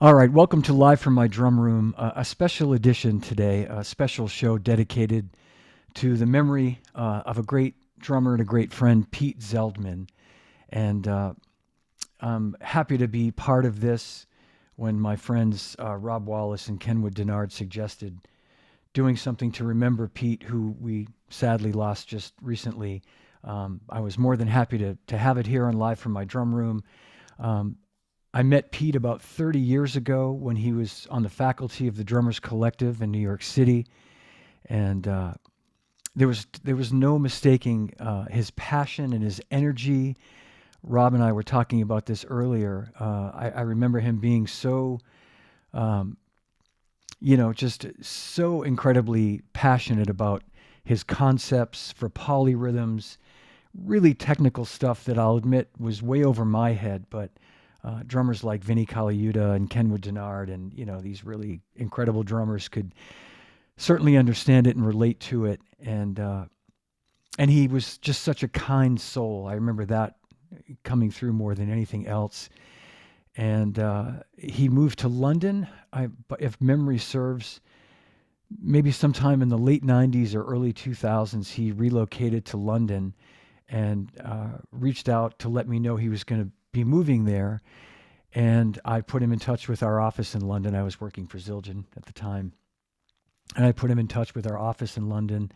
All right, welcome to Live from My Drum Room, a special edition today, a special show dedicated to the memory of a great drummer and a great friend, Pete Zeldman. And I'm happy to be part of this when my friends Rob Wallace and Kenwood Dennard suggested doing something to remember Pete, who we sadly lost just recently. I was more than happy to have it here on Live from My Drum Room. Um, I met Pete about 30 years ago when he was on the faculty of the Drummers Collective in New York City, and there was no mistaking his passion and his energy. Rob and I were talking about this earlier. I remember him being so, um, just so incredibly passionate about his concepts for polyrhythms, really technical stuff that I'll admit was way over my head, but drummers like Vinnie Colaiuta and Kenwood Dennard and these really incredible drummers could certainly understand it and relate to it. And he was just such a kind soul. I remember that coming through more than anything else. And he moved to London, if memory serves, maybe sometime in the late 90s or early 2000s. He relocated to London and reached out to let me know he was going to be moving there. And I put him in touch with our office in London. I was working for Zildjian at the time. And I put him in touch with our office in London.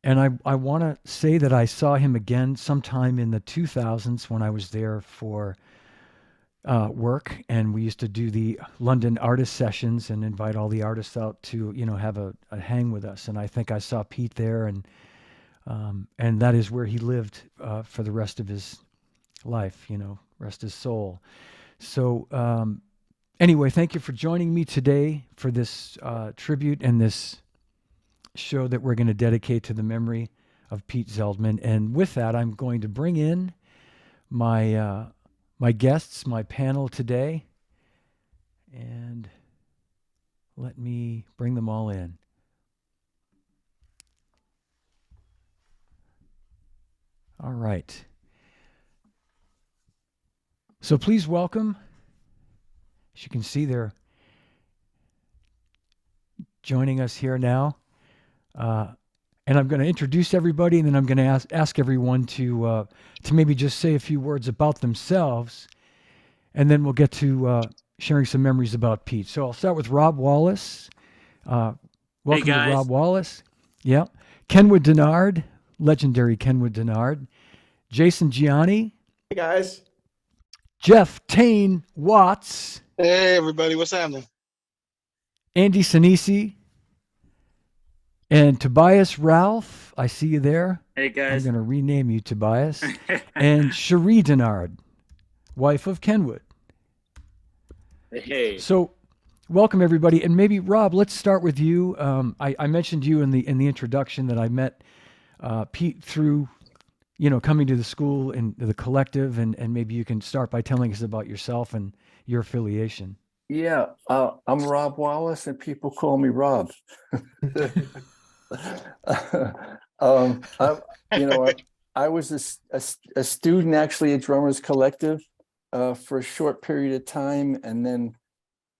And I want to say that I saw him again sometime in the 2000s when I was there for work. And we used to do the London artist sessions and invite all the artists out to, have a hang with us. And I think I saw Pete there. And that is where he lived for the rest of his life, rest his soul. So anyway, thank you for joining me today for this tribute and this show that we're going to dedicate to the memory of Pete Zeldman. And with that, I'm going to bring in my guests, my panel today, and let me bring them all in. All right. So please welcome, as you can see, they're joining us here now. And I'm going to introduce everybody, and then I'm going to ask everyone to maybe just say a few words about themselves, and then we'll get to sharing some memories about Pete. So I'll start with Rob Wallace. Hey Welcome to guys. Rob Wallace. Yeah. Kenwood Dennard, legendary Kenwood Dennard. Jason Gianni. Hey guys. Jeff Tain Watts. Hey everybody, what's happening? Andy Sinisi. And Tobias Ralph, I see you there. Hey I'm guys. going to rename you Tobias. And Cherie Dennard, wife of Kenwood. Hey. So, welcome everybody. And maybe Rob, let's start with you. I mentioned you in the introduction that I met Pete through, coming to the school and the collective, and maybe you can start by telling us about yourself and your affiliation. Yeah, I'm Rob Wallace, and people call me Rob. I, I was a student actually at Drummers Collective for a short period of time, and then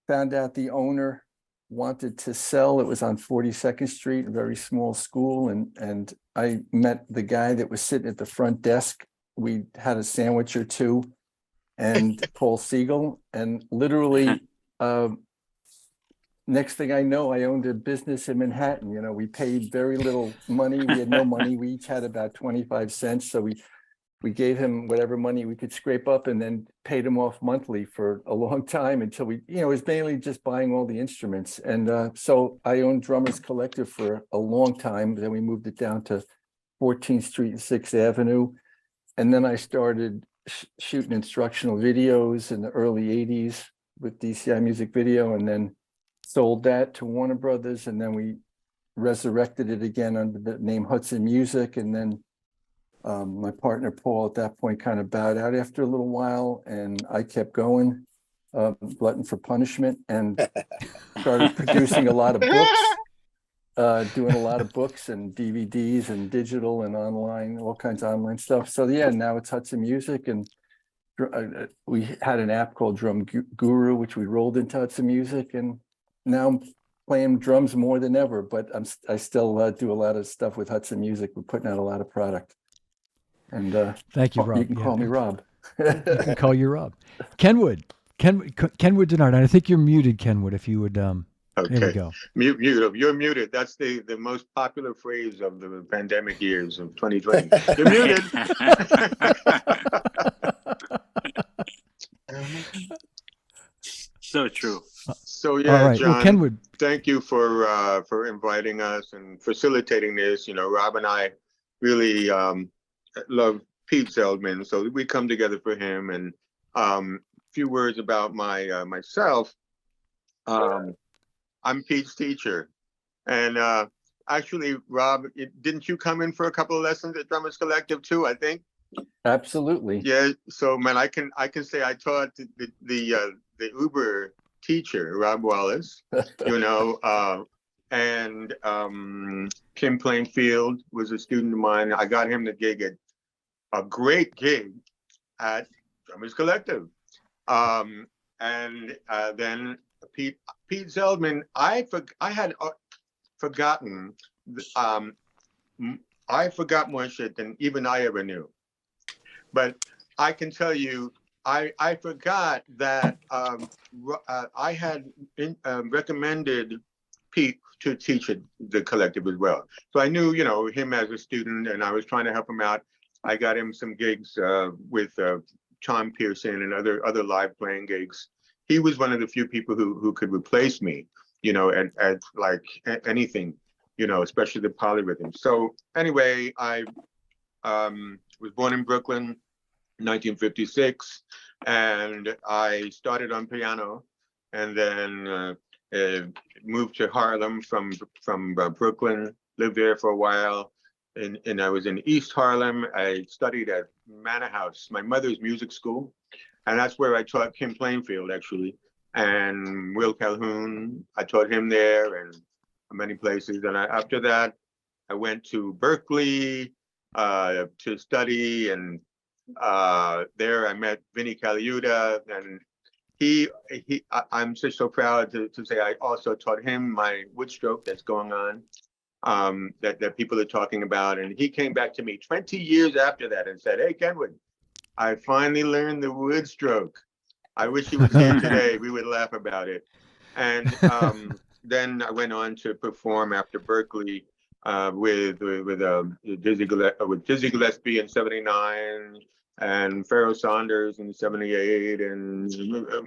found out the owner wanted to sell. It was on 42nd Street, a very small school, and I met the guy that was sitting at the front desk. We had a sandwich or two, and Paul Siegel, and literally. Next thing I know, I owned a business in Manhattan. We paid very little money. We had no money. We each had about 25 cents. So we gave him whatever money we could scrape up, and then paid him off monthly for a long time until it was mainly just buying all the instruments. And so I owned Drummers Collective for a long time. Then we moved it down to 14th Street and 6th Avenue. And then I started shooting instructional videos in the early 80s with DCI Music Video, and then sold that to Warner Brothers, and then we resurrected it again under the name Hudson Music. And then my partner Paul at that point kind of bowed out after a little while, and I kept going, glutton for punishment, and started producing a lot of books, doing a lot of books and DVDs and digital and online, all kinds of online stuff. So yeah, now it's Hudson Music, and we had an app called Drum Guru, which we rolled into Hudson Music, and now I'm playing drums more than ever. But I still do a lot of stuff with Hudson Music. We're putting out a lot of product. And Thank you, Rob. you can call me Rob. You can call you Rob. Kenwood Dennard. I think you're muted, Kenwood. If you would, there we Okay, go. you're muted. That's the most popular phrase of the pandemic years of 2020. You're muted. So true. So yeah, All right. John, Well, Kenwood, thank you for inviting us and facilitating this. You know, Rob and I really love Pete Zeldman, so we come together for him. And a few words about myself. I'm Pete's teacher, and actually, Rob, didn't you come in for a couple of lessons at Drummers Collective too? I think. Absolutely. Yeah. So, man, I can say I taught the Uber teacher, Rob Wallace. You know, and Kim Plainfield was a student of mine. I got him the gig at a great gig at Drummers Collective, and then Pete Zeldman. I had forgotten. I forgot more shit than even I ever knew. But I can tell you, I forgot that I had recommended Pete to teach at the collective as well. So I knew, you know, him as a student, and I was trying to help him out. I got him some gigs with Tom Pearson and other live playing gigs. He was one of the few people who could replace me, you know, at like anything, you know, especially the polyrhythm. So anyway, I was born in Brooklyn, 1956, and I started on piano, and then moved to Harlem from Brooklyn. Lived there for a while, and I was in East Harlem. I studied at Manor House, my mother's music school, and that's where I taught Kim Plainfield actually, and Will Calhoun. I taught him there, and many places. And after that, I went to Berkeley to study, and there I met Vinnie Colaiuta, and I'm just so proud to say I also taught him my wood stroke that's going on, that people are talking about. And he came back to me 20 years after that and said, "Hey, Kenwood, I finally learned the wood stroke. I wish he was here today. We would laugh about it." And then I went on to perform after Berkeley with Dizzy Gillespie in '79, and Pharoah Saunders in '78, and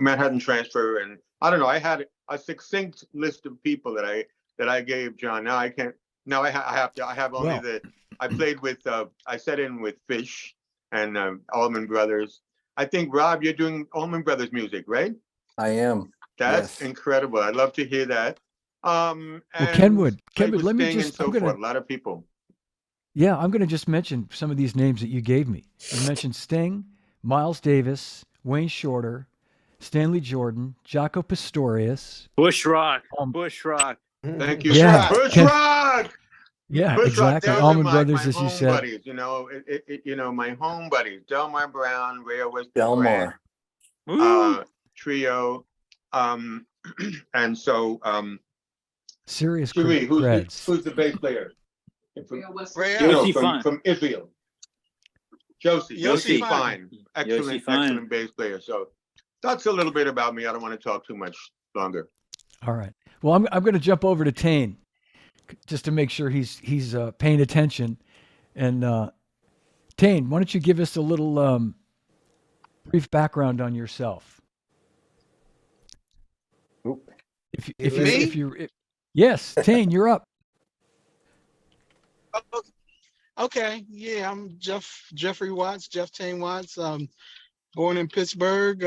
Manhattan Transfer, and I don't know. I had a succinct list of people that I gave John. Now I can't. Now I have only I played with. I set in with Fish and Allman Brothers. I think, Rob, you're doing Allman Brothers music, right? I am. That's Yes. incredible. I'd love to hear that. well, Kenwood, let me just. a lot of people. Yeah, I'm going to just mention some of these names that you gave me. You mentioned Sting, Miles Davis, Wayne Shorter, Stanley Jordan, Jaco Pastorius. Bush Rock. Bush Rock. Thank you. Yeah, Bush Rock. Yeah, Bush Rock, exactly. those Allman are Brothers, my as you home said. buddies, you know, my home buddies, Delmar Brown, Ray West, Delmar. Trio, and so Serious Cherie, creds. who's the bass player? Josie Fine. From Israel. Josie Fine, Josie Fine. excellent bass player. So that's a little bit about me. I don't want to talk too much longer. All right. Well, I'm going to jump over to Tain just to make sure he's paying attention. And Tain, why don't you give us a little brief background on yourself? Oop. Yes, Tain, you're up. Okay, yeah, I'm Jeffrey Watts, Jeff Tain Watts. Born in Pittsburgh.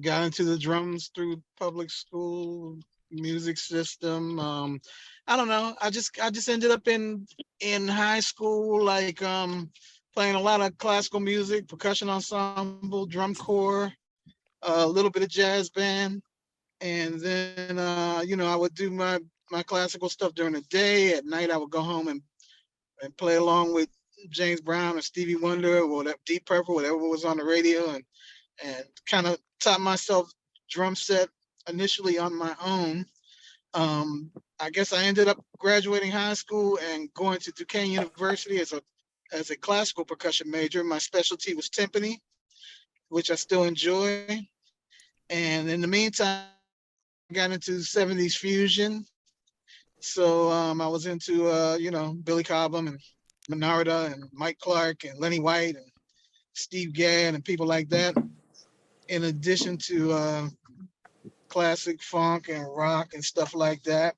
Got into the drums through public school music system. I don't know. I just ended up in high school, like playing a lot of classical music, percussion ensemble, drum corps, a little bit of jazz band, and then I would do my classical stuff during the day. At night, I would go home and play along with James Brown or Stevie Wonder or whatever, Deep Purple, whatever was on the radio, and kind of taught myself drum set initially on my own. I guess I ended up graduating high school and going to Duquesne University as a classical percussion major. My specialty was timpani, which I still enjoy. And in the meantime, I got into 70s fusion. So I was into Billy Cobham and Minarda and Mike Clark and Lenny White and Steve Gadd and people like that. In addition to classic funk and rock and stuff like that.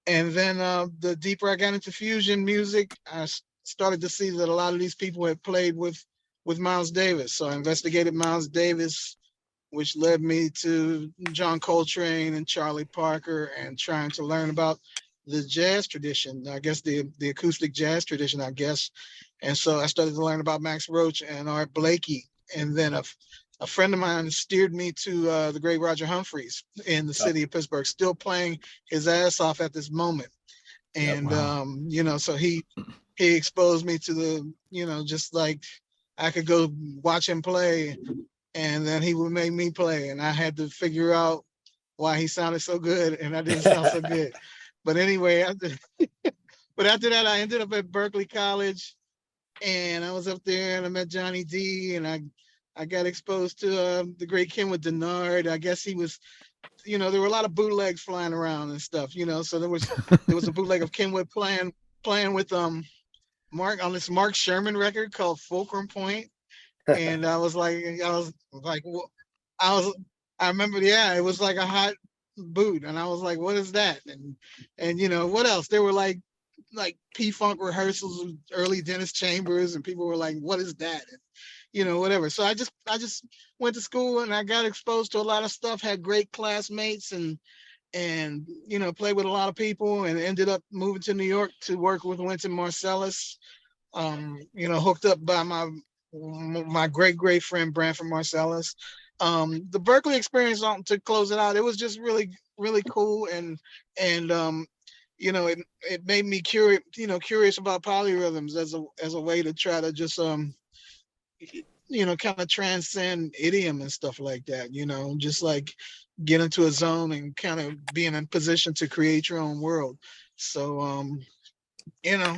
And then the deeper I got into fusion music, I started to see that a lot of these people had played with Miles Davis. So I investigated Miles Davis, which led me to John Coltrane and Charlie Parker, and trying to learn about the jazz tradition, I guess the acoustic jazz tradition, I guess. And so I started to learn about Max Roach and Art Blakey. And then a friend of mine steered me to the great Roger Humphreys in the city of Pittsburgh, still playing his ass off at this moment. And, so he exposed me to the, just like I could go watch him play, and then he would make me play. And I had to figure out why he sounded so good and I didn't sound so good. But anyway, after that, I ended up at Berkeley College, and I was up there and I met Johnny D, and I got exposed to the great Kenwood Dennard. I guess he was, there were a lot of bootlegs flying around and stuff, so there was a bootleg of Kenwood playing with Mark on this Mark Sherman record called Fulcrum Point. And I remember, it was like a hot boot, and I was like, what is that? And what else? There were like P-Funk rehearsals with early Dennis Chambers, and people were like, what is that? And whatever. So I just went to school, and I got exposed to a lot of stuff, had great classmates, and played with a lot of people, and ended up moving to New York to work with Wynton Marsalis, hooked up by my great friend Branford Marsalis. The Berkeley experience, to close it out, it was just really, really cool, and it made me curious about polyrhythms as a way to try to just kind of transcend idiom and stuff like that, just like get into a zone and kind of be in a position to create your own world. So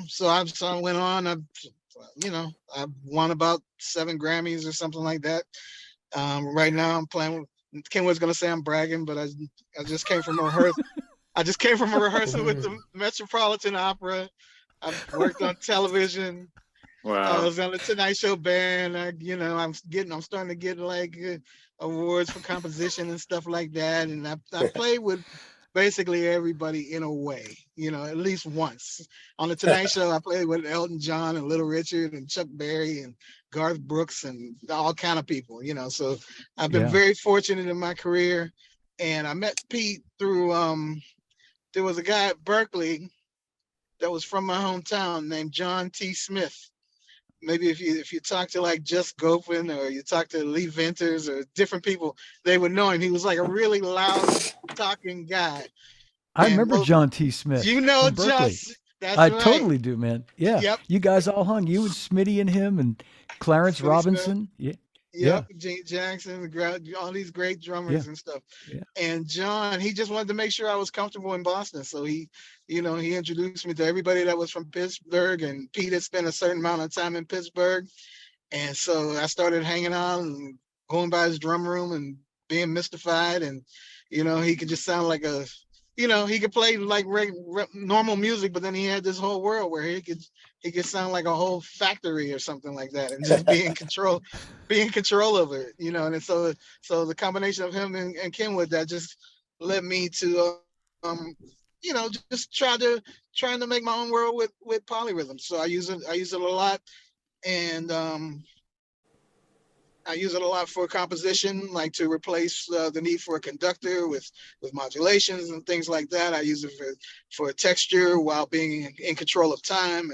so I went on. I've won about 7 Grammys or something like that. Right now I'm playing with, Kenwood's gonna say I'm bragging, but I just came from a rehearsal. I just came from a rehearsal with the Metropolitan Opera. I've worked on television. Wow. I was on the Tonight Show band. I'm starting to get like awards for composition and stuff like that. And I played with basically everybody in a way, at least once. On the Tonight Show, I played with Elton John and Little Richard and Chuck Berry and Garth Brooks and all kind of people, So I've been very fortunate in my career. And I met Pete through, there was a guy at Berkeley that was from my hometown named John T. Smith. Maybe if you talk to like Just Gopin, or you talk to Lee Venters or different people, they would know him. He was like a really loud talking guy. I remember John T. Smith. John. That's I right. totally do, man. Yeah. Yep. You guys all hung. You and Smitty and him and Clarence Smitty Robinson. Smith. Yeah. Yep. Gene Jackson, all these great drummers and stuff. Yeah. And John, he just wanted to make sure I was comfortable in Boston. So he introduced me to everybody that was from Pittsburgh, and Pete had spent a certain amount of time in Pittsburgh. And so I started hanging out and going by his drum room and being mystified. And, he could just sound like he could play like normal music, but then he had this whole world where he could sound like a whole factory or something like that, and just be in control of it, And so the combination of him and Kenwood, that just led me to, just trying to make my own world with polyrhythms. So I use it a lot, and I use it a lot for composition, like to replace the need for a conductor with modulations and things like that. I use it for texture while being in control of time,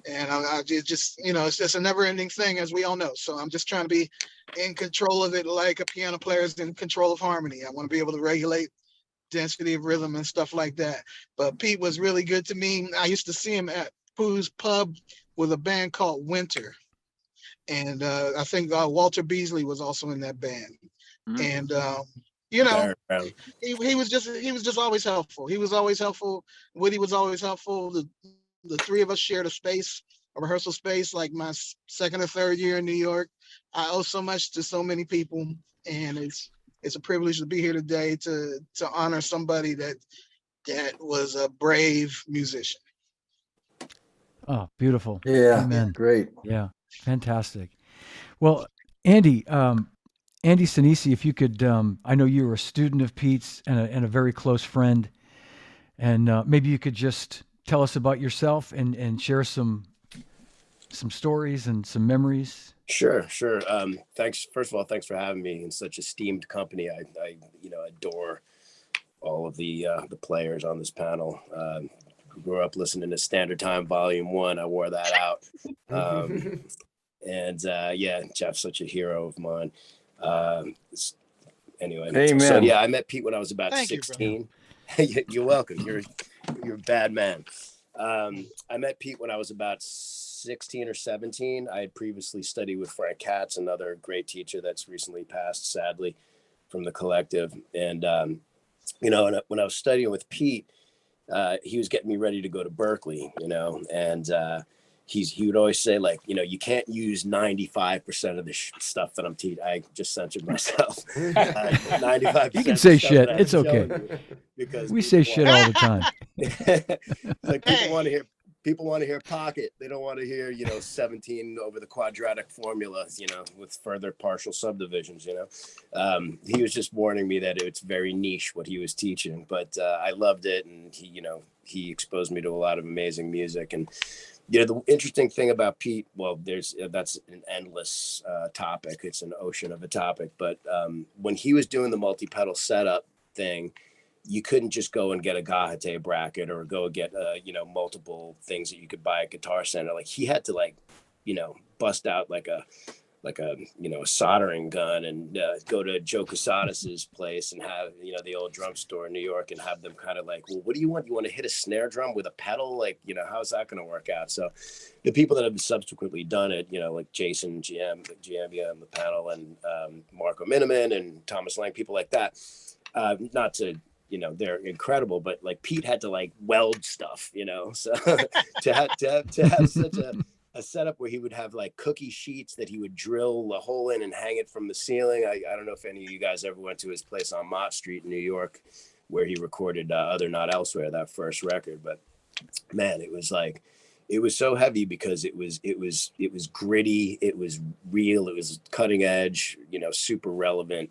and I just it's just a never-ending thing, as we all know. So I'm just trying to be in control of it, like a piano player is in control of harmony. I want to be able to regulate density of rhythm and stuff like that. But Pete was really good to me. I used to see him at Pooh's Pub with a band called Winter. And I think Walter Beasley was also in that band. And you know, he was just always helpful. He was always helpful. Woody was always helpful. The three of us shared a rehearsal space, like my second or third year in New York. I owe so much to so many people, and it's a privilege to be here today to honor somebody that was a brave musician. Oh, beautiful. Yeah, Amen. great. Yeah, fantastic. Well, Andy, Andy Sinisi, if you could, I know you were a student of Pete's and a very close friend, and maybe you could just tell us about yourself and share some stories and some memories. Sure. Thanks. First of all, thanks for having me in such esteemed company. I adore all of the players on this panel. Grew up listening to Standard Time Volume 1. I wore that out. Jeff's such a hero of mine. Anyway, Amen. So yeah, I met Pete when I was about Thank 16. You're welcome. You're a bad man. I met Pete when I was about 16 or 17. I had previously studied with Frank Katz, another great teacher that's recently passed, sadly, from the collective. And when I was studying with Pete, he was getting me ready to go to Berkeley, and he would always say, like, you can't use 95% of the stuff that I'm teaching. I just censored myself. 95%. You can say shit. It's okay. Because we say shit all the time. Like people want to hear pocket. They don't want to hear, 17 over the quadratic formula, with further partial subdivisions, He was just warning me that it's very niche what he was teaching, but I loved it. And he exposed me to a lot of amazing music. And the interesting thing about Pete, well, that's an endless topic. It's an ocean of a topic. But when he was doing the multi-pedal setup thing, you couldn't just go and get a Gahate bracket or go get multiple things that you could buy at Guitar Center. Like, he had to bust out like a soldering gun and go to Joe Casadas's place and have, the old drum store in New York, and have them kind of like, well, what do you want? You want to hit a snare drum with a pedal? Like, how's that going to work out? So the people that have subsequently done it, like Jason Giambia on the panel, and Marco Miniman and Thomas Lang, people like that, not to, they're incredible, but like Pete had to like weld stuff, so to have such a setup where he would have like cookie sheets that he would drill a hole in and hang it from the ceiling. I don't know if any of you guys ever went to his place on Mott Street in New York, where he recorded Other Not Elsewhere, that first record. But man, it was so heavy because it was gritty, it was real, it was cutting edge, super relevant.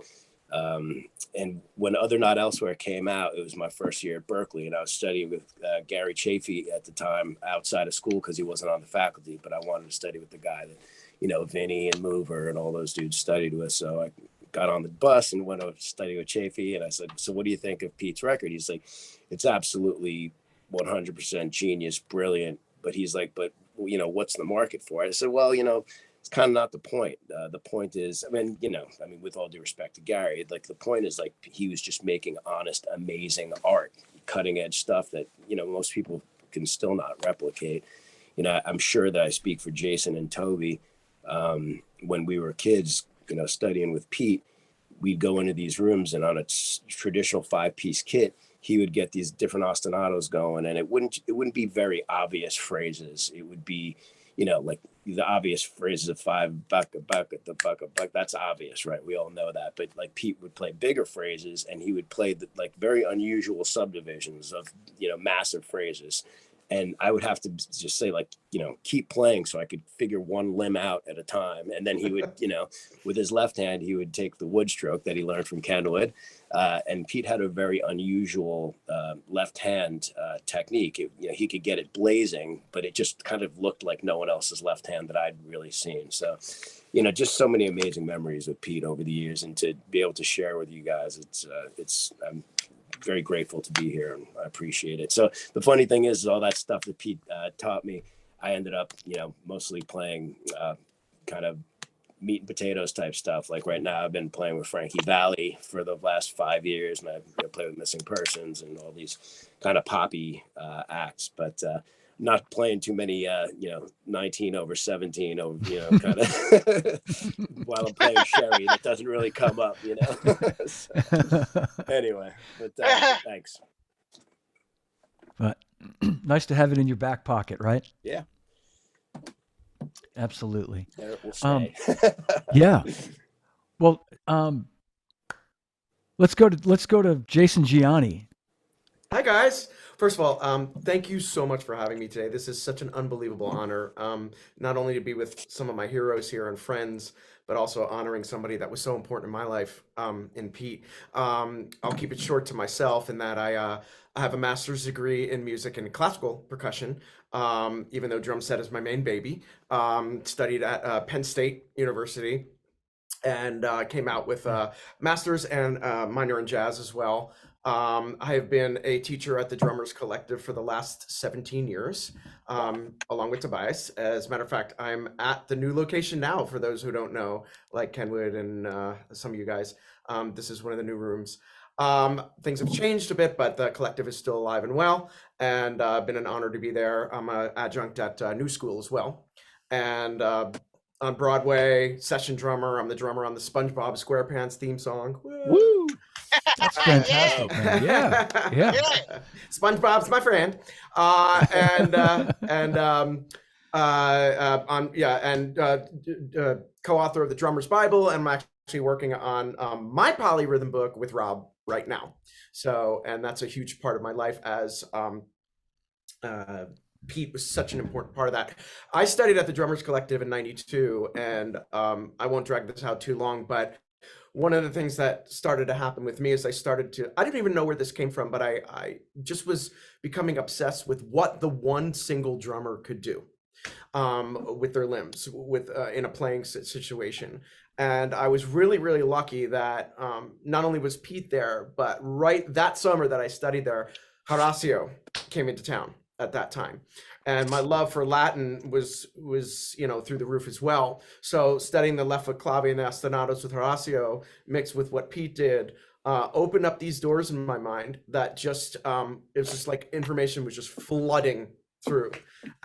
And when Other Not Elsewhere came out, it was my first year at Berkeley, and I was studying with Gary Chafee at the time outside of school because he wasn't on the faculty, but I wanted to study with the guy that, Vinnie and Mover and all those dudes studied with. So I got on the bus and went to study with Chafee, and I said, so what do you think of Pete's record? He's like, it's absolutely 100% genius, brilliant. But he's like, but what's the market for it? I said, well, it's kind of not the point. The point is, with all due respect to Gary, like, the point is, like, he was just making honest, amazing art, cutting edge stuff that, most people can still not replicate. I'm sure that I speak for Jason and Toby. When we were kids, studying with Pete, we'd go into these rooms, and on a traditional 5-piece kit, he would get these different ostinatos going, and it wouldn't be very obvious phrases. It would be, like the obvious phrases of 5 buck, the buck, that's obvious, right? We all know that. But like, Pete would play bigger phrases, and he would play very unusual subdivisions of, massive phrases. And I would have to just say, like, keep playing so I could figure one limb out at a time. And then he would, with his left hand, he would take the wood stroke that he learned from Kenwood. And Pete had a very unusual left hand technique. He could get it blazing, but it just kind of looked like no one else's left hand that I'd really seen. So, just so many amazing memories with Pete over the years, and to be able to share with you guys, I'm very grateful to be here, and I appreciate it. So the funny thing is all that stuff that Pete taught me, I ended up, mostly playing kind of meat and potatoes type stuff. Like right now, I've been playing with Frankie Valli for the last 5 years, and I play with Missing Persons and all these kind of poppy acts. But not playing too many, 19 over 17 over, kind of while I'm playing Cherie. That doesn't really come up, So, anyway, but thanks. But nice to have it in your back pocket, right? Yeah. Absolutely. There it will stay. Yeah. Well, let's go to Jason Gianni. Hi guys. First of all, thank you so much for having me today. This is such an unbelievable honor, not only to be with some of my heroes here and friends, but also honoring somebody that was so important in my life, in Pete. I'll keep it short to myself in that I have a master's degree in music and classical percussion, even though drum set is my main baby. Studied at Penn State University and came out with a master's and minor in jazz as well. I have been a teacher at the Drummers Collective for the last 17 years, along with Tobias. As a matter of fact, I'm at the new location now, for those who don't know, like Kenwood and some of you guys. This is one of the new rooms. Things have changed a bit, but the collective is still alive and well, and been an honor to be there. I'm an adjunct at New School as well. And on Broadway, session drummer. I'm the drummer on the SpongeBob SquarePants theme song. Woo! That's fantastic, man. Yeah. SpongeBob's my friend, co-author of the Drummer's Bible, and I'm actually working on my polyrhythm book with Rob right now. So, and that's a huge part of my life, as Pete was such an important part of that. I studied at the Drummers Collective in '92, and I won't drag this out too long, but one of the things that started to happen with me is I didn't even know where this came from, but I just was becoming obsessed with what the one single drummer could do with their limbs, in a playing situation. And I was really, really lucky that not only was Pete there, but right that summer that I studied there, Horacio came into town at that time. And my love for Latin was through the roof as well. So studying the left foot clave and the ostinatos with Horacio, mixed with what Pete did, opened up these doors in my mind that just, it was just like information was just flooding through.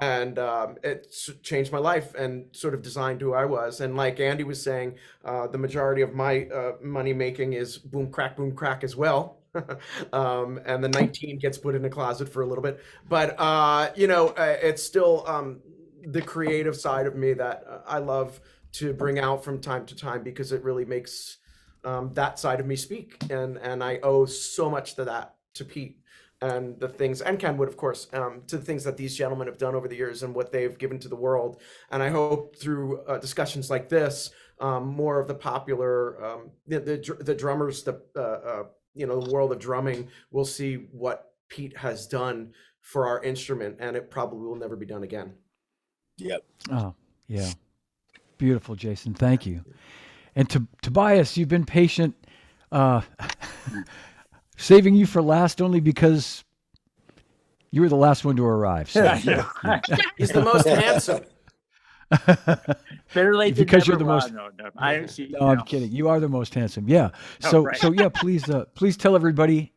And it changed my life and sort of designed who I was. And like Andy was saying, the majority of my money making is boom, crack as well. And the 19 gets put in a closet for a little bit, but it's still the creative side of me that I love to bring out from time to time, because it really makes that side of me speak, and I owe so much to Pete and the things, and Kenwood, of course, to the things that these gentlemen have done over the years and what they've given to the world. And I hope through discussions like this, more of the popular the drummers, the world of drumming will see what Pete has done for our instrument, and it probably will never be done again. Yep. Oh, yeah. Beautiful, Jason. Thank you. And Tobias, you've been patient, saving you for last only because you were the last one to arrive. So. He's the most handsome. Better late because than you're the never. most. No, I'm kidding. You are the most handsome. Yeah. So right. So yeah, please tell everybody.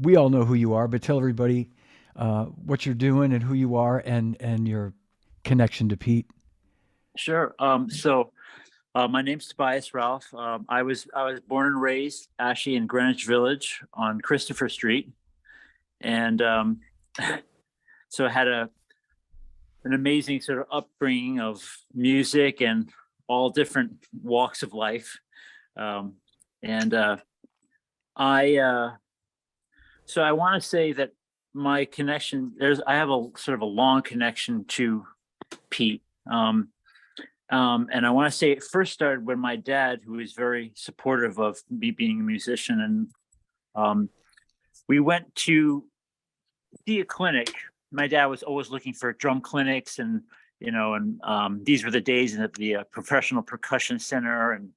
We all know who you are, but tell everybody what you're doing and who you are, and your connection to Pete. Sure. So my name's Tobias Ralph. I was born and raised actually in Greenwich Village on Christopher Street, and so I had an amazing sort of upbringing of music and all different walks of life. So I want to say that my connection, I have a sort of a long connection to Pete. And I want to say it first started when my dad, who was very supportive of me being a musician, and we went to see a clinic. My dad was always looking for drum clinics, and these were the days in the professional percussion center, and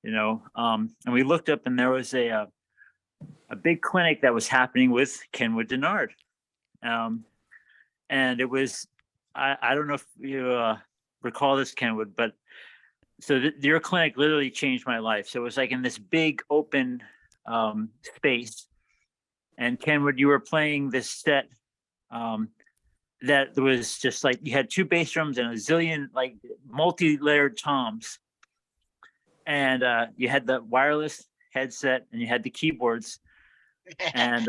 and we looked up, and there was a big clinic that was happening with Kenwood Dennard, and it was I don't know if you recall this, Kenwood, but so your clinic literally changed my life. So it was like in this big open space, and Kenwood, you were playing this set that there was just like, you had two bass drums and a zillion like multi-layered toms. And you had the wireless headset and you had the keyboards. And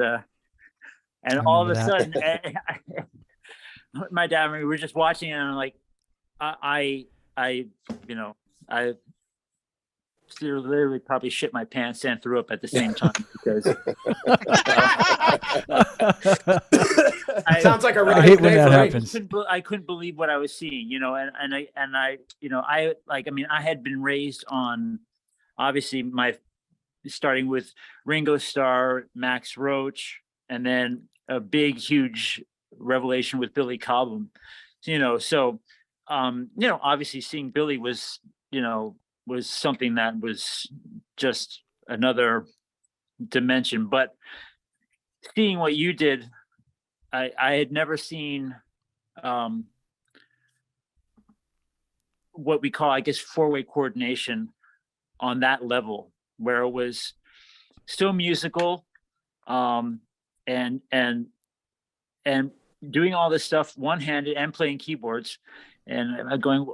all of a sudden, my dad and we were just watching it, and I'm like, I literally probably shit my pants and threw up at the same time because Sounds like a I really hate good when day that for me. happens. I couldn't believe what I was seeing, you know, and I, you know, I had been raised on, obviously starting with Ringo Starr, Max Roach, and then a big, huge revelation with Billy Cobham, you know, so, you know, obviously seeing Billy was something that was just another dimension, but seeing what you did, I had never seen what we call, I guess, four-way coordination on that level, where it was still musical, and doing all this stuff one-handed and playing keyboards, and I'm going,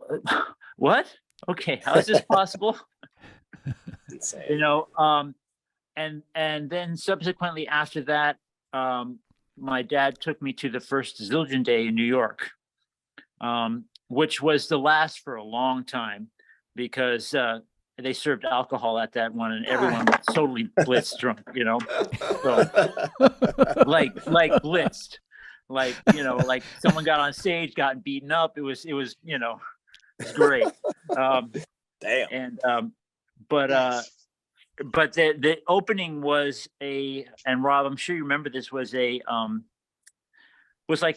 what? Okay, how is this possible? Insane. You know, and then subsequently after that, my dad took me to the first Zildjian Day in New York, which was the last for a long time because they served alcohol at that one, and everyone was totally blitzed drunk, you know. So, like blitzed, like, you know, like someone got on stage, got beaten up. It was, you know, it's great. Damn. And but the opening was and Rob, I'm sure you remember this, was like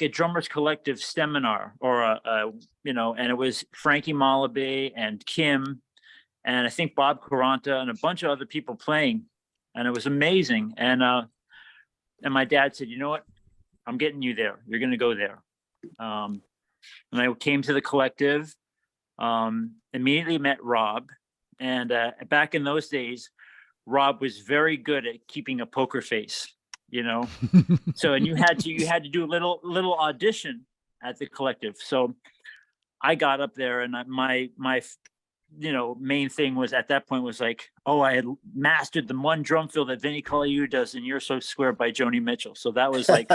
a drummers collective seminar, or you know, and it was Frankie Malaby and Kim, and I think Bob Caranta and a bunch of other people playing, and it was amazing. And my dad said, you know what, I'm getting you there. You're going to go there. And I came to the collective, immediately met Rob. And back in those days, Rob was very good at keeping a poker face, you know. So, and you had to do a little audition at the collective. So I got up there, and my you know, main thing was at that point was like, oh, I had mastered the one drum fill that Vinnie Colaiuta does in You're So Square by Joni Mitchell. So that was like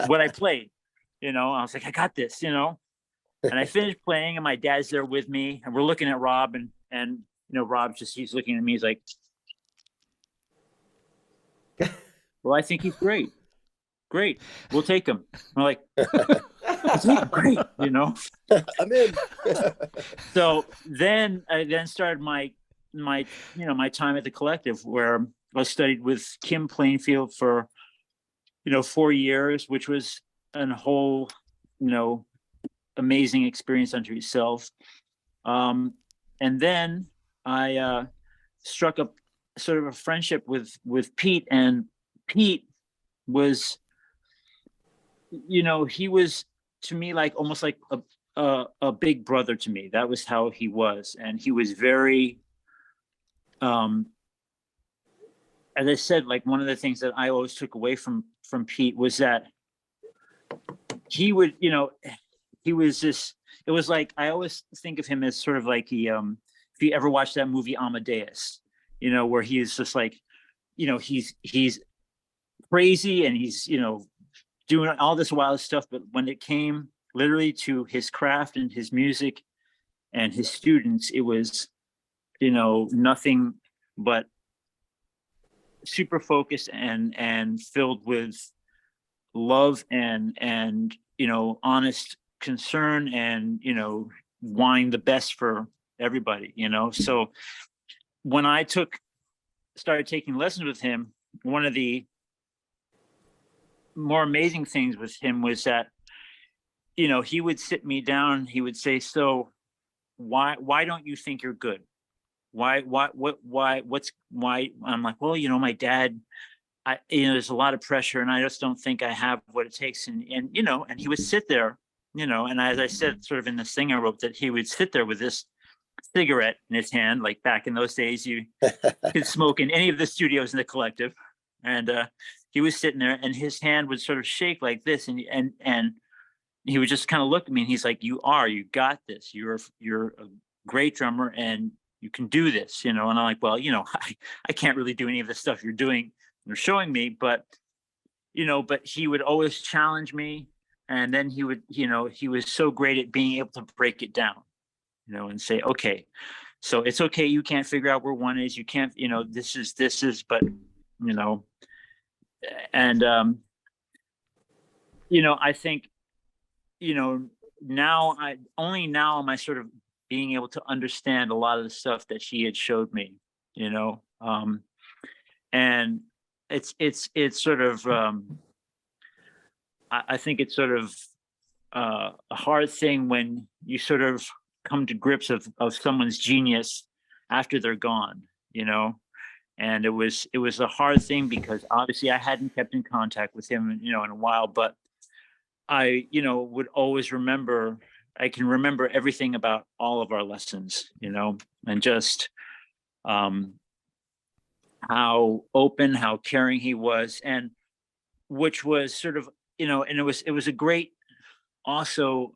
what I played, you know. I was like, I got this, you know. And I finished playing, and my dad's there with me, and we're looking at Rob, and you know, Rob he's looking at me, he's like, well, I think he's great. Great. We'll take him. I'm like, great, you know. I'm in. So then I started my you know, my time at the collective, where I studied with Kim Plainfield for, you know, 4 years, which was a whole, you know, amazing experience unto itself. And then I struck up sort of a friendship with Pete, and Pete was, you know, he was to me like almost like a big brother to me. That was how he was. And he was very, as I said, like one of the things that I always took away from Pete was that he would, you know, he was this, it was like, I always think of him as sort of like he, if you ever watched that movie Amadeus, you know, where he is just like, you know, he's crazy, and he's, you know, doing all this wild stuff. But when it came literally to his craft and his music and his students, it was, you know, nothing but super focused and filled with love and, you know, honest concern, and, you know, wanting the best for everybody, you know. So when I started taking lessons with him, one of the more amazing things with him was that, you know, he would sit me down, he would say, so why don't you think you're good? Why I'm like, well, you know, my dad, you know, there's a lot of pressure, and I just don't think I have what it takes. And you know, and he would sit there, you know, and as I said, sort of in this thing I wrote, that he would sit there with this cigarette in his hand, like back in those days, you could smoke in any of the studios in the collective. And he was sitting there, and his hand would sort of shake like this, and he would just kind of look at me and he's like, you got this. You're a great drummer and you can do this, and I'm like, well, I can't really do any of the stuff you're doing, you're showing me, but he would always challenge me. And then he would, he was so great at being able to break it down, and say, okay, so it's okay. You can't figure out where one is. You can't, this is, but, and, I think, now am I sort of being able to understand a lot of the stuff that she had showed me, and it's sort of, I think it's sort of a hard thing when you sort of come to grips of someone's genius after they're gone, and it was a hard thing because obviously I hadn't kept in contact with him, in a while, but I, would always remember, I can remember everything about all of our lessons, and just how open, how caring he was, and which was sort of, and it was a great also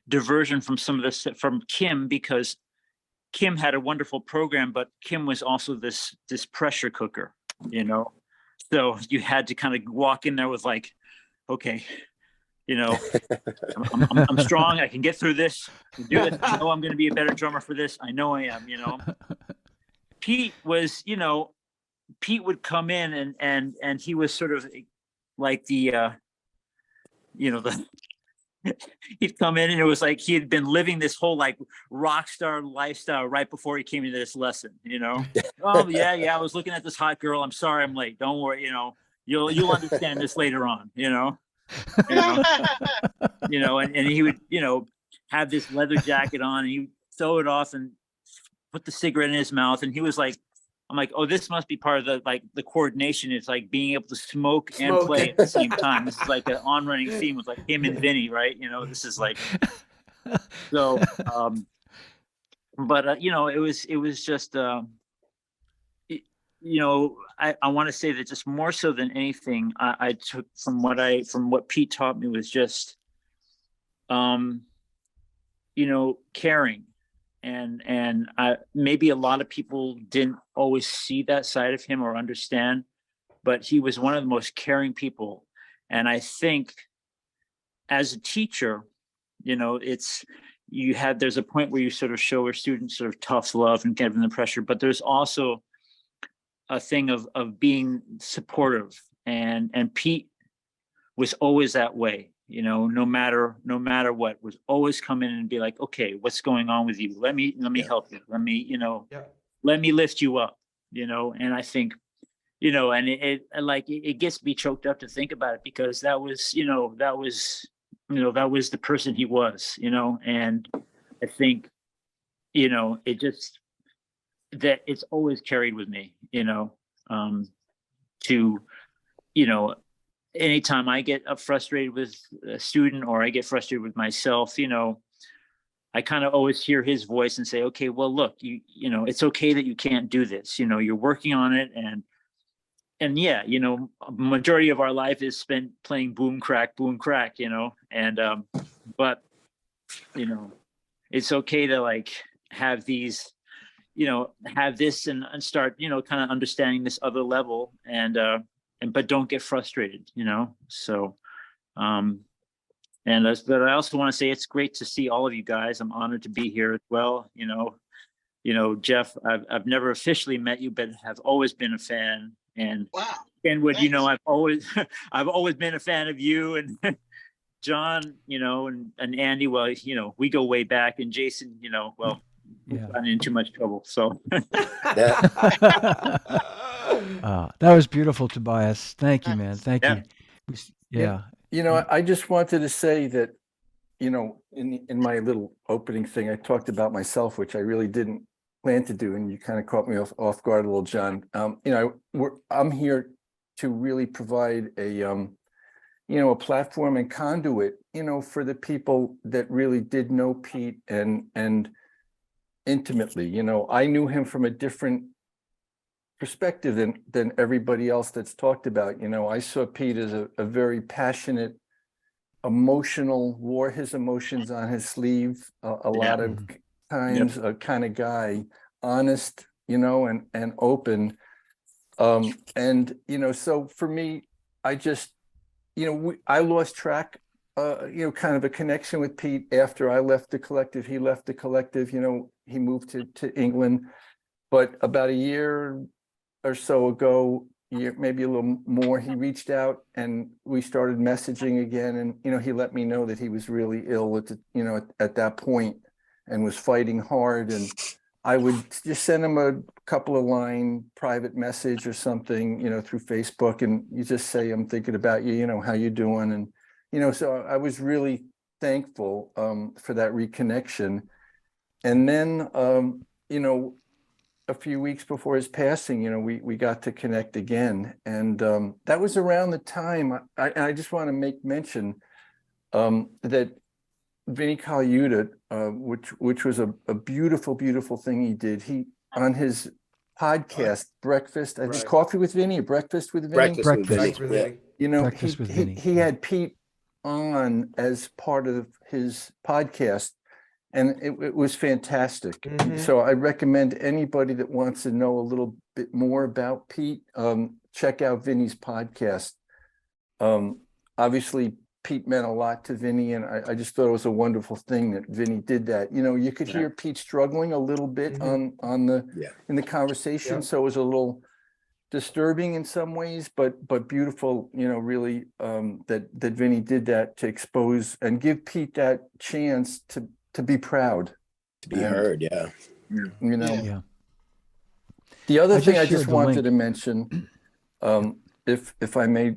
diversion from some of this from Kim, because Kim had a wonderful program, but Kim was also this pressure cooker, so you had to kind of walk in there with like, okay, I'm strong, I can get through this, I can do this, I know I'm going to be a better drummer for this, I know I am. Pete was, Pete would come in and he was sort of like the he'd come in and it was like he had been living this whole like rock star lifestyle right before he came into this lesson, oh yeah, I was looking at this hot girl, I'm sorry I'm late, don't worry, you'll understand this later on, and he would, have this leather jacket on and he would throw it off and put the cigarette in his mouth, and he was like, I'm like, oh, this must be part of the coordination. It's like being able to smoke and play at the same time. This is like an on-running theme with like him and Vinnie, right? This is like, so, but it was just, I want to say that just more so than anything, I took from what Pete taught me was just, caring. And maybe a lot of people didn't always see that side of him or understand, but he was one of the most caring people. And I think as a teacher, there's a point where you sort of show your students sort of tough love and give them the pressure, but there's also a thing of being supportive. And Pete was always that way. No matter what, was always come in and be like, okay, what's going on with you? Let me help you. Let me, let me lift you up, and I think, and it gets me choked up to think about it, because that was the person he was, and I think, it just, that it's always carried with me, to, anytime I get frustrated with a student or I get frustrated with myself, I kind of always hear his voice and say, okay, well, look, it's okay that you can't do this. You're working on it. And yeah, majority of our life is spent playing boom, crack, and, but, it's okay to like have these, have this and start, kind of understanding this other level, but don't get frustrated, so, but I also want to say it's great to see all of you guys. I'm honored to be here as well. Jeff, I've never officially met you, but have always been a fan. And Wow. Kenwood, Thanks. I've always been a fan of you, and John, and Andy. Well, we go way back, and Jason, well, we've gotten in too much trouble. So. That was beautiful, Tobias. Thank you, man. Thank you. Yeah. I just wanted to say that, in my little opening thing, I talked about myself, which I really didn't plan to do, and you kind of caught me off guard a little, John. I'm here to really provide a platform and conduit, for the people that really did know Pete and intimately. I knew him from a different perspective than everybody else that's talked about. I saw Pete as a very passionate emotional, wore his emotions on his sleeve a lot of times, a kind of guy, honest, and open. And, so for me, I just, I lost track, kind of a connection with Pete after I left the collective. He left the collective, he moved to England, but about a year or so ago, maybe a little more, he reached out and we started messaging again. And, he let me know that he was really ill at that point and was fighting hard. And I would just send him a couple of line private message or something, through Facebook. And you just say, I'm thinking about you, how you doing? And, so I was really thankful for that reconnection. And then, a few weeks before his passing, we got to connect again. And that was around the time, I just want to make mention that Vinnie Colaiuta, which was a beautiful, beautiful thing he did. He, on his podcast, Breakfast, I think Coffee with Vinnie, Breakfast with Vinnie. Breakfast with Vinnie. Breakfast with Vinnie. He had Pete on as part of his podcast. And it was fantastic. Mhm. So I recommend anybody that wants to know a little bit more about Pete, check out Vinnie's podcast. Obviously, Pete meant a lot to Vinnie, and I just thought it was a wonderful thing that Vinnie did that. You could hear Pete struggling a little bit in the conversation, so it was a little disturbing in some ways, but beautiful. Really that Vinnie did that to expose and give Pete that chance to be proud, to be heard. Yeah. Yeah. The other I thing just I just shared the wanted link. to mention, if I may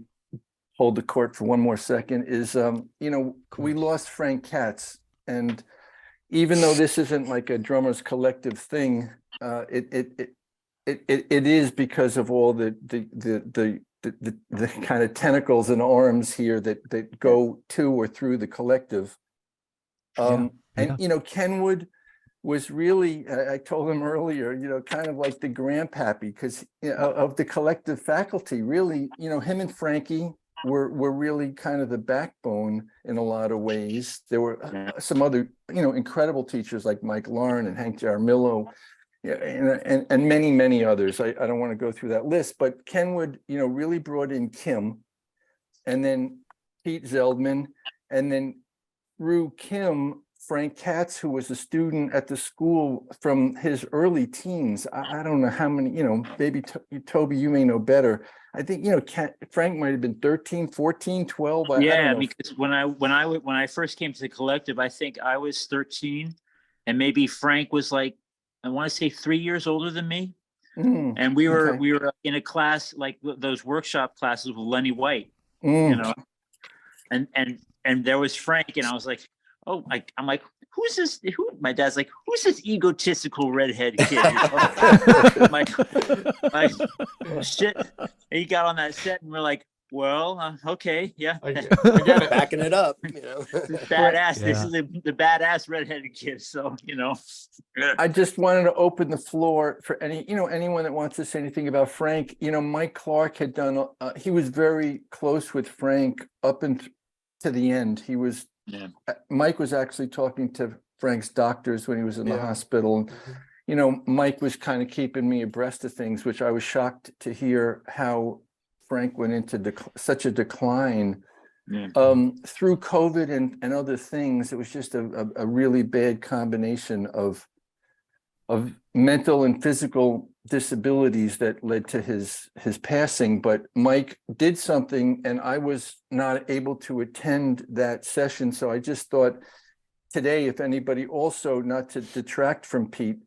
hold the court for one more second, is we lost Frank Katz, and even though this isn't like a drummers collective thing, it is because of all the kind of tentacles and arms here that go to or through the collective. And Kenwood was really, I told him earlier, kind of like the grandpappy, because of the collective faculty. Really, him and Frankie were really kind of the backbone in a lot of ways. There were some other, incredible teachers like Mike Larn and Hank Jaramillo, and many, many others. I don't want to go through that list, but Kenwood, really brought in Kim, and then Pete Zeldman, and then through Kim, Frank Katz, who was a student at the school from his early teens. I don't know how many, maybe Toby, you may know better. I think, Frank might have been 13, 14, 12. I don't know. Because when I first came to the collective, I think I was 13, and maybe Frank was like, I want to say 3 years older than me. And we were in a class like those workshop classes with Lenny White, and there was Frank, and I was like, I'm like, who's this? My dad's like, who's this egotistical redhead kid? like, shit. And he got on that set, and we're like, well, okay, yeah, I get it. Backing it up, This is badass. This is the badass redheaded kid. So I just wanted to open the floor for anyone that wants to say anything about Frank. Mike Clark had done. He was very close with Frank up to the end. He was. Yeah. Mike was actually talking to Frank's doctors when he was in the hospital. And, Mike was kind of keeping me abreast of things, which I was shocked to hear how Frank went into such a decline through COVID and other things. It was just a really bad combination of mental and physical disabilities that led to his passing. But Mike did something, and I was not able to attend that session. So I just thought today, if anybody also, not to detract from Pete,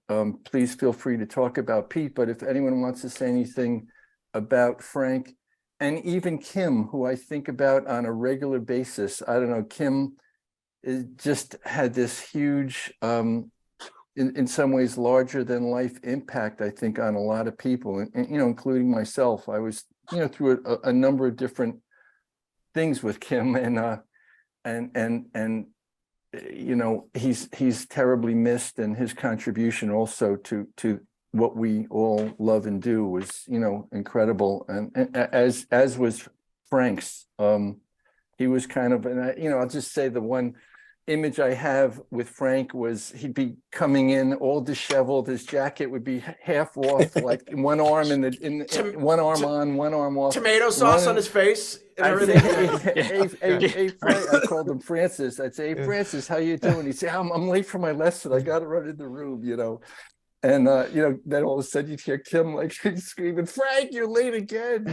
please feel free to talk about Pete. But if anyone wants to say anything about Frank, and even Kim, who I think about on a regular basis, I don't know, Kim just had this huge, in some ways larger than life impact, I think, on a lot of people, and including myself. I was, through a number of different things with Kim, and he's terribly missed, and his contribution also to what we all love and do was, incredible, and as was Frank's. he was kind of, and I'll just say the one image I have with Frank was he'd be coming in all disheveled. His jacket would be half off, like one arm one arm on, one arm off. Tomato sauce on his face and I'd everything. say, hey, Frank, I called him Francis. I'd say, hey, Francis, how you doing? He'd say, I'm late for my lesson. I got to run in the room, And, then all of a sudden you'd hear Kim like screaming, Frank, you're late again.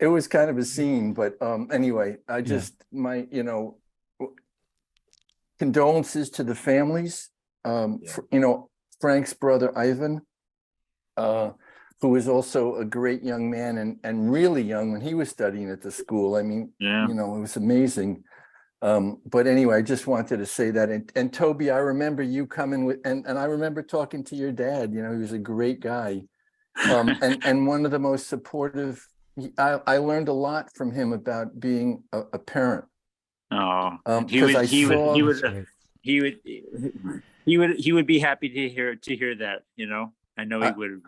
It was kind of a scene, but anyway, I just, condolences to the families. Frank's brother, Ivan, who was also a great young man and really young when he was studying at the school. I mean, it was amazing. But anyway, I just wanted to say that. And Toby, I remember you coming with, and I remember talking to your dad, he was a great guy. And one of the most supportive, I learned a lot from him about being a parent. Oh, he would be happy to hear that, I know he would,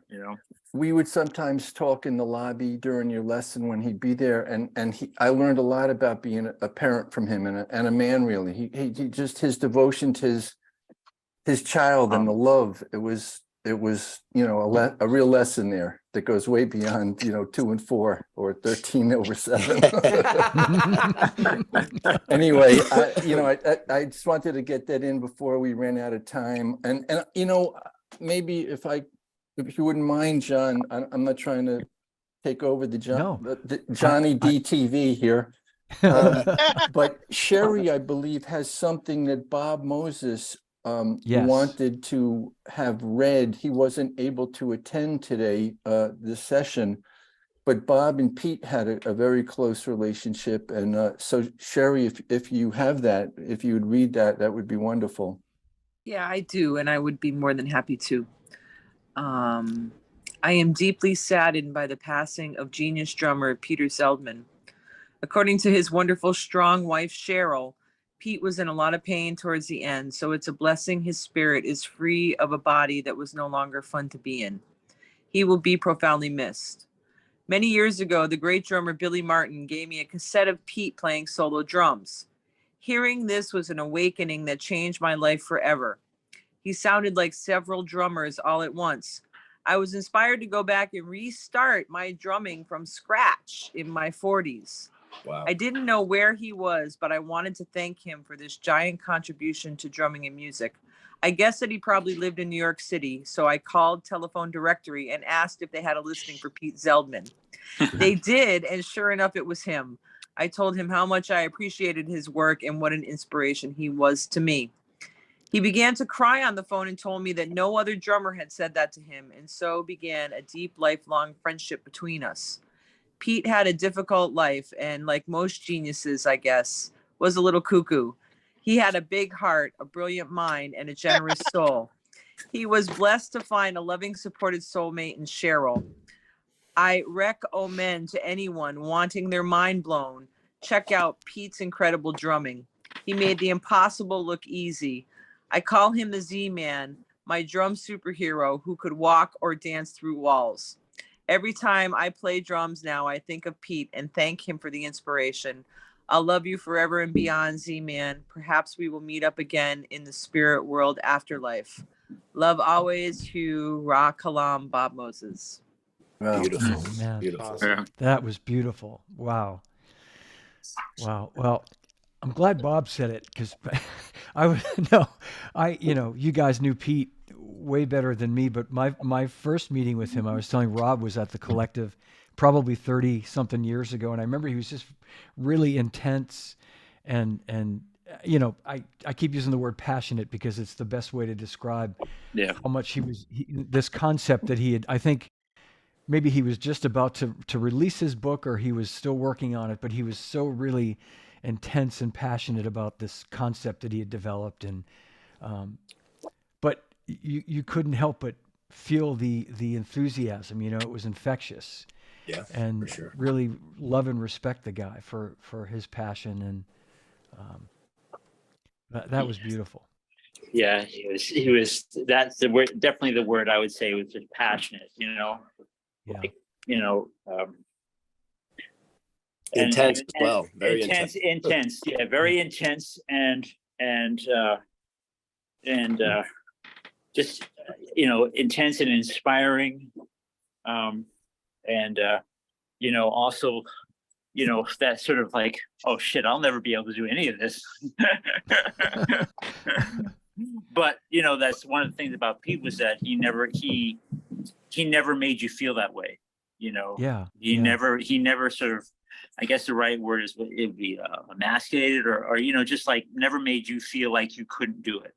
We would sometimes talk in the lobby during your lesson when he'd be there, and I learned a lot about being a parent from him and a man, really. He just, his devotion to his child and the love, it was a real lesson there that goes way beyond 2 and 4 or 13 over 7. Anyway, I just wanted to get that in before we ran out of time, and maybe if you wouldn't mind, John, I'm not trying to take over the Johnny DTV here, but Cherie, I believe, has something that Bob Moses wanted to have read. He wasn't able to attend today, this session, but Bob and Pete had a very close relationship. And so Cherie, if you have that, if you would read that, that would be wonderful. Yeah, I do. And I would be more than happy to. I am deeply saddened by the passing of genius drummer Peter Zeldman. According to his wonderful, strong wife, Cheryl, Pete was in a lot of pain towards the end, so it's a blessing his spirit is free of a body that was no longer fun to be in. He will be profoundly missed. Many years ago, the great drummer Billy Martin gave me a cassette of Pete playing solo drums. Hearing this was an awakening that changed my life forever. He sounded like several drummers all at once. I was inspired to go back and restart my drumming from scratch in my 40s. Wow. I didn't know where he was, but I wanted to thank him for this giant contribution to drumming and music. I guessed that he probably lived in New York City, so I called Telephone Directory and asked if they had a listing for Pete Zeldman. They did, and sure enough, it was him. I told him how much I appreciated his work and what an inspiration he was to me. He began to cry on the phone and told me that no other drummer had said that to him, and so began a deep, lifelong friendship between us. Pete had a difficult life and, like most geniuses, I guess, was a little cuckoo. He had a big heart, a brilliant mind, and a generous soul. He was blessed to find a loving, supported soulmate in Cheryl. I recommend to anyone wanting their mind blown, check out Pete's incredible drumming. He made the impossible look easy. I call him the Z-Man, my drum superhero who could walk or dance through walls. Every time I play drums now, I think of Pete and thank him for the inspiration. I'll love you forever and beyond, Z-Man. Perhaps we will meet up again in the spirit world afterlife. Love always, Hugh Rakalam, Bob Moses. Wow. Beautiful. Oh, man. Beautiful. Awesome. That was beautiful. Wow. Well, I'm glad Bob said it, because you guys knew Pete way better than me, but my first meeting with him, I was telling Rob, was at the Collective probably 30 something years ago. And I remember he was just really intense and I keep using the word passionate because it's the best way to describe how much this concept that he had, I think maybe he was just about to release his book or he was still working on it, but he was so really intense and passionate about this concept that he had developed. And, but you couldn't help but feel the enthusiasm, it was infectious. Yeah, and for sure. Really love and respect the guy for his passion. And that was beautiful. Yeah, he was, that's the word, definitely the word I would say was just passionate, Yeah. Like, Intense as well. Very intense. Yeah, very intense and just intense and inspiring. Also, that sort of like, oh shit, I'll never be able to do any of this. But that's one of the things about Pete was that he never made you feel that way. He never sort of, I guess the right word is it'd be emasculated or just like never made you feel like you couldn't do it.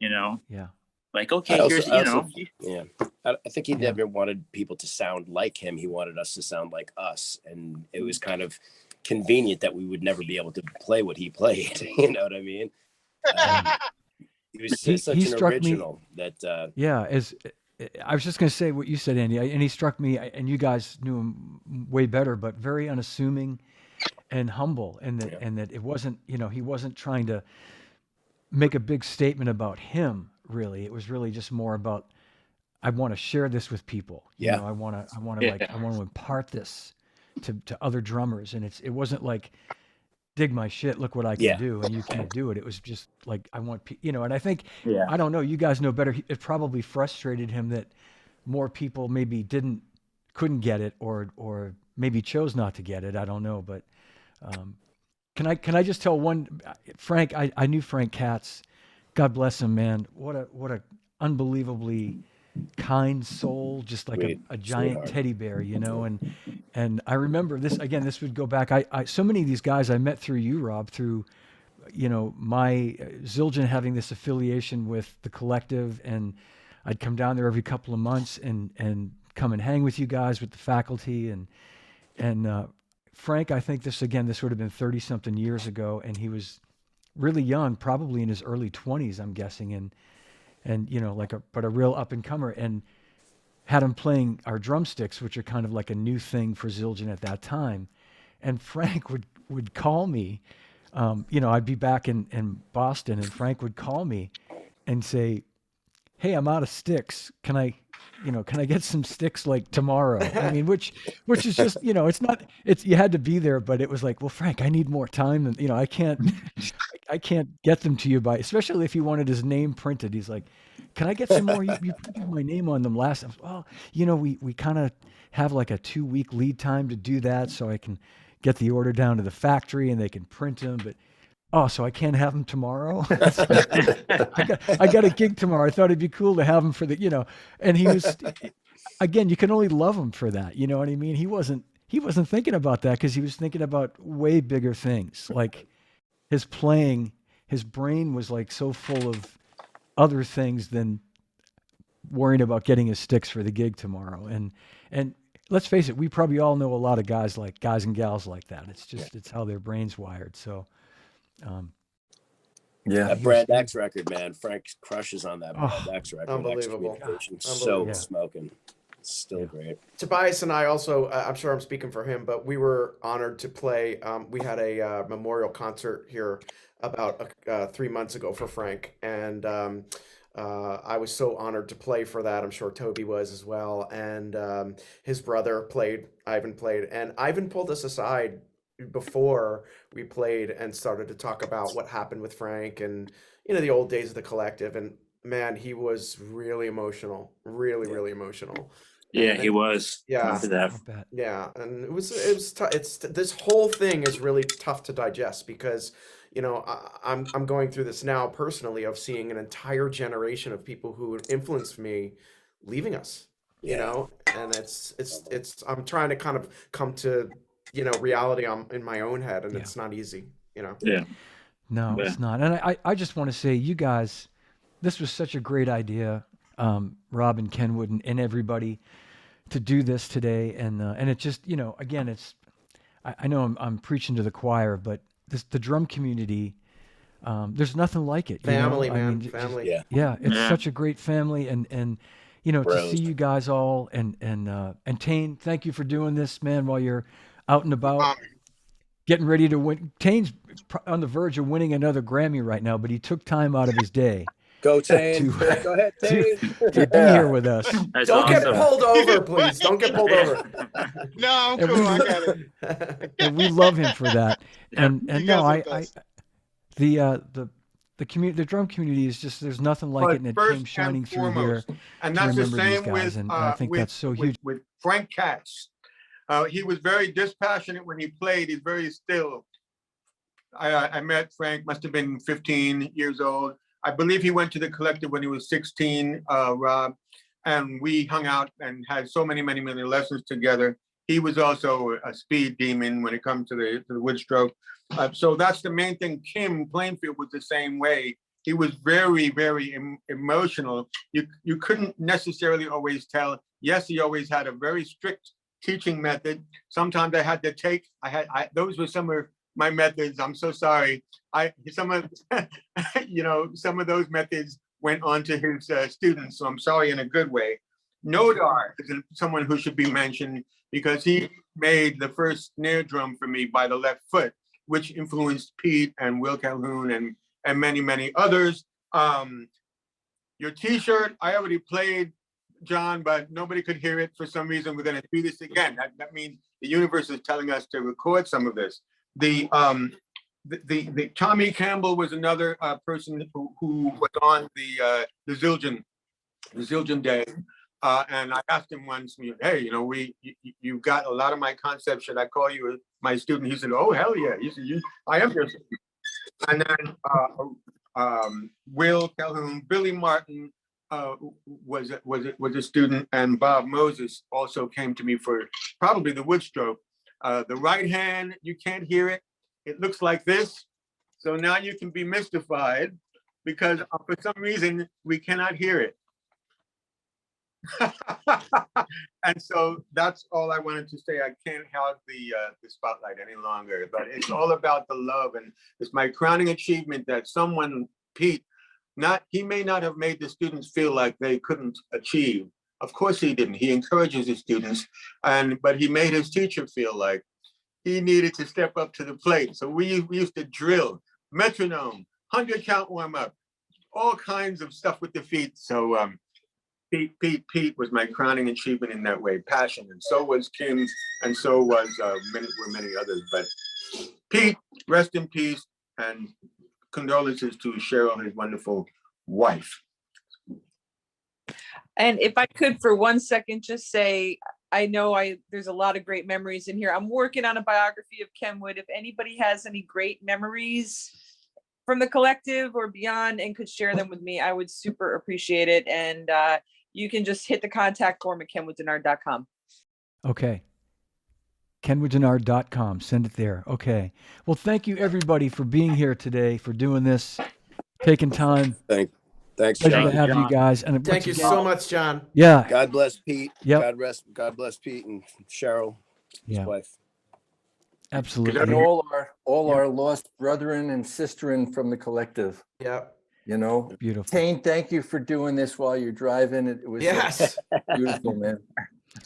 Yeah. Like, okay, I think he never wanted people to sound like him. He wanted us to sound like us, and it was kind of convenient that we would never be able to play what he played. You know what I mean? He was such an original that. As I was just going to say what you said, Andy, and he struck me, and you guys knew him way better, but very unassuming and humble, and that it wasn't, he wasn't trying to make a big statement about him. Really, it was really just more about, I want to share this with people. I want to impart this to other drummers, and it wasn't like, dig my shit, look what I can do, and you can't do it. It was just like, I want, and I think, I don't know, you guys know better. It probably frustrated him that more people maybe couldn't get it, or maybe chose not to get it. I don't know, but can I just tell one, Frank? I knew Frank Katz. God bless him, man. What a unbelievably kind soul, just like a giant sweetheart. teddy bear, and I remember this again. This would go back. I so many of these guys I met through you, Rob, through my Zildjian having this affiliation with the collective, and I'd come down there every couple of months and come and hang with you guys, with the faculty, and Frank. I think this would have been 30 something years ago, and he was really young, probably in his early 20s, I'm guessing, and a real up and comer, and had him playing our drumsticks, which are kind of like a new thing for Zildjian at that time. And Frank would call me, I'd be back in Boston, and Frank would call me and say, "Hey, I'm out of sticks. Can I get some sticks like tomorrow?" I mean, which is just, you had to be there, but it was like, well, Frank, I need more time, and I can't get them to you especially if he wanted his name printed. He's like, "Can I get some more? You printed my name on them last time." Well, we kind of have like a 2-week lead time to do that, so I can get the order down to the factory and they can print them, but so I can't have them tomorrow? I got a gig tomorrow. I thought it'd be cool to have him for and he was, again, you can only love him for that. You know what I mean? He wasn't thinking about that, because he was thinking about way bigger things. Like his playing, his brain was like so full of other things than worrying about getting his sticks for the gig tomorrow. And let's face it, we probably all know a lot of guys and gals like that. It's just, it's how their brain's wired. So, that Brand X record, man. Frank crushes on that Brand X record. Unbelievable. So smoking. It's still great. Tobias and I also, I'm sure I'm speaking for him, but we were honored to play. We had a memorial concert here about 3 months ago for Frank, and I was so honored to play for that. I'm sure Toby was as well, and his brother played. Ivan played, and Ivan pulled us aside before we played and started to talk about what happened with Frank and the old days of the collective. And man, he was really emotional, really emotional. Yeah, he was. Yeah, yeah, and it was this whole thing is really tough to digest, because I'm going through this now personally, of seeing an entire generation of people who influenced me leaving us. And it's I'm trying to kind of come to reality in my own head, and it's not easy. No, it's not. And I just want to say, you guys, this was such a great idea, Rob and Kenwood and everybody, to do this today. And it just, again, it's, I know I'm preaching to the choir, but the drum community, there's nothing like it. Family, man. I mean, family. It's such a great family, and to see you guys all, and Tain, thank you for doing this, man, while you're out and about, getting ready to win. Tain's on the verge of winning another Grammy right now, but he took time out of his day Go, Tain. to, Go ahead, Tain. to be here with us. That's Don't get awesome. pulled over, please. Don't get pulled over. No, I'm And cool. I got it. And we love him for that. And You no, guys are I the best. the community, the drum community is just, there's nothing like But it, and it first came and shining through here. foremost, and to that's the remember these same guys, with and I think with, that's so huge. with Frank Katz. He was very dispassionate when he played. He's very still. I met Frank, must have been 15 years old. I believe he went to the collective when he was 16, Rob, and we hung out and had so many lessons together. He was also a speed demon when it comes to the wood stroke. So that's the main thing. Kim Plainfield was the same way. He was very emotional. You couldn't necessarily always tell. Yes, he always had a very strict teaching method. Sometimes I had to take. Those were some of my methods. I'm so sorry. Some of some of those methods went on to his students. So I'm sorry in a good way. Nodar is someone who should be mentioned because he made the first snare drum for me by the left foot, which influenced Pete and Will Calhoun and many others. Your T-shirt, I already played, John, but nobody could hear it for some reason. We're going to do this again. That means the universe is telling us to record some of this. The Tommy Campbell was another person who was on the Zildjian day. And I asked him once, hey, you've got a lot of my concepts. Should I call you my student? He said, oh, hell yeah. He said, I am your student. And then Will Calhoun, Billy Martin was a student, and Bob Moses also came to me for probably the wood stroke. The right hand, you can't hear it. It looks like this. So now you can be mystified because for some reason we cannot hear it. And so that's all I wanted to say. I can't have the spotlight any longer, but it's all about the love, and it's my crowning achievement that someone, Pete, he may not have made the students feel like they couldn't achieve. Of course he didn't. He encourages his students, but he made his teacher feel like he needed to step up to the plate. So we used to drill, metronome, 100 count warm up, all kinds of stuff with the feet. So Pete was my crowning achievement in that way, passion, and so was Kim, and so was many others. But Pete, rest in peace, and condolences to Cheryl, his wonderful wife. And if I could for 1 second just say, I know there's a lot of great memories in here. I'm working on a biography of Kenwood. If anybody has any great memories from the collective or beyond and could share them with me, I would super appreciate it. And you can just hit the contact form at kenwooddennard.com. Okay. kenwooddennard.com. Send it there. Okay. Well, thank you everybody for being here today, for doing this, taking time. Thanks, Pleasure John. to have you guys. And Thank you so much, John. Yeah. God bless Pete. Yep. God bless Pete and Cheryl, his Yeah. wife. Absolutely. And all our lost brethren and sisterin from the collective. Yeah. Beautiful. Tain, thank you for doing this while you're driving. It was Yes. beautiful, man.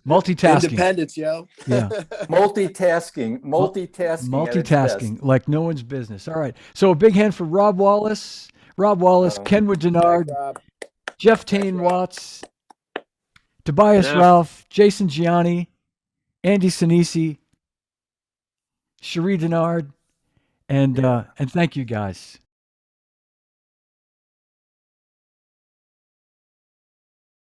Multitasking. Independence, yo. Yeah. Multitasking at its best. Multitasking like no one's business. All right. So a big hand for Rob Wallace, Kenwood Dennard, Jeff Tain Watts, Tobias Ralph, Jason Gianni, Andy Sinisi, Cherie Dennard, and thank you guys.